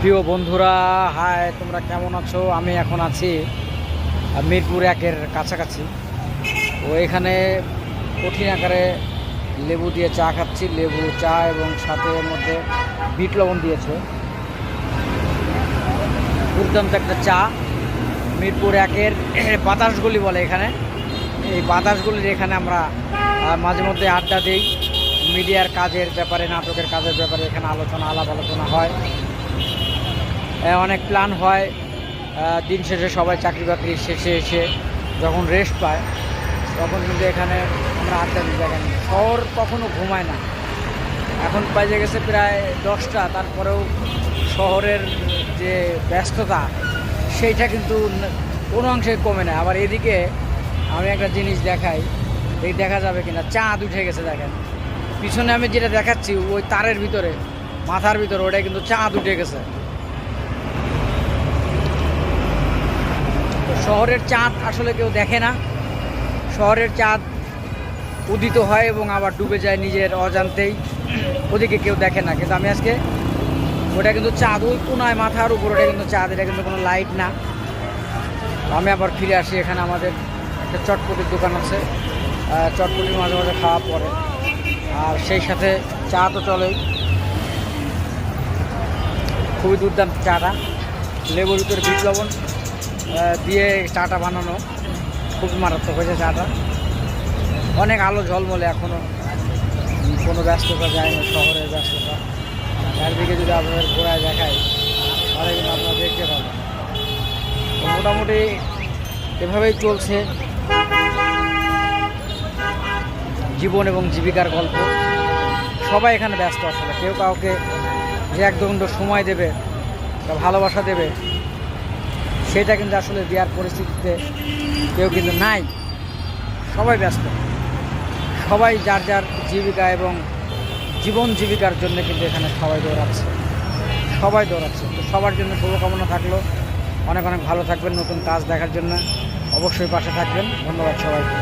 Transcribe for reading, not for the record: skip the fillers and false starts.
প্রিয় বন্ধুরা, হাই, তোমরা কেমন আছো? আমি এখন আছি মিরপুর 1-এর কাছাকাছি। তো এখানে কঠিন আকারে লেবু দিয়ে চা খাচ্ছি, লেবু চা এবং সাথে এর মধ্যে বিট লবণ দিয়েছে। দুর্দান্ত একটা চা। মিরপুর 1-এর বাতাসগুলি বলে এখানে। এই বাতাসগুলির এখানে আমরা মাঝে মধ্যে আড্ডা দিই। মিডিয়ার কাজের ব্যাপারে, নাটকের কাজের ব্যাপারে এখানে আলাপ আলোচনা হয়, অনেক প্ল্যান হয়। দিন শেষে সবাই চাকরি বাকরি শেষে এসে যখন রেস্ট পায় তখন কিন্তু এখানে আমরা আড্ডা দিই। দেখেন, শহর কখনো ঘুমায় না। এখন বাজে গেছে প্রায় 10টা, তারপরেও শহরের যে ব্যস্ততা সেইটা কিন্তু কোনো অংশে কমে না। আবার এদিকে আমি একটা জিনিস দেখাই, এই দেখা যাবে কিনা, চাঁদ উঠে গেছে। দেখেন পিছনে আমি যেটা দেখাচ্ছি ওই তারের ভিতরে, মাথার ভিতরে, ওটা কিন্তু চাঁদ উঠে গেছে। শহরের চাঁদ আসলে কেউ দেখে না। শহরের চাঁদ উদিত হয় এবং আবার ডুবে যায় নিজের অজান্তেই, ওদিকে কেউ দেখে না। কিন্তু আমি আজকে ওটা কিন্তু চাঁদ, ওই কোনায় মাথার উপর, ওটা কিন্তু চাঁদ, এটা কিন্তু কোনো লাইট না। আমি আবার ফিরে আসি। এখানে আমাদের একটা চটপটির দোকান আছে, চটপটির মাঝে মাঝে খাওয়া পড়ে, আর সেই সাথে চা তো চলেই। খুবই দুর্দান্ত চাটা, লেবুর ভিতরে বিট লবণ দিয়ে চাটা বানানো, খুবই মারাত্মক হয়েছে চাটা। অনেক আলো ঝলমলে, এখনও কোনো ব্যস্ততা যায়নি, শহরের ব্যস্ততা। চারদিকে যদি আপনাদের ঘোরায় দেখায় তাহলে কিন্তু আপনারা দেখতে পাবেন। তো মোটামুটি এভাবেই চলছে জীবন এবং জীবিকার গল্প। সবাই এখানে ব্যস্ত। আসলে কেউ কাউকে যে একদম সময় দেবে বা ভালোবাসা দেবে সেটা কিন্তু আসলে দেওয়ার পরিস্থিতিতে কেউ কিন্তু নাই। সবাই ব্যস্ত, সবাই যার যার জীবিকা এবং জীবন জীবিকার জন্য কিন্তু এখানে সবাই দৌড়াচ্ছে। তো সবার জন্য শুভকামনা থাকলো। অনেক অনেক ভালো থাকবেন। নতুন কাজ দেখার জন্য অবশ্যই পাশে থাকবেন। ধন্যবাদ সবাইকে।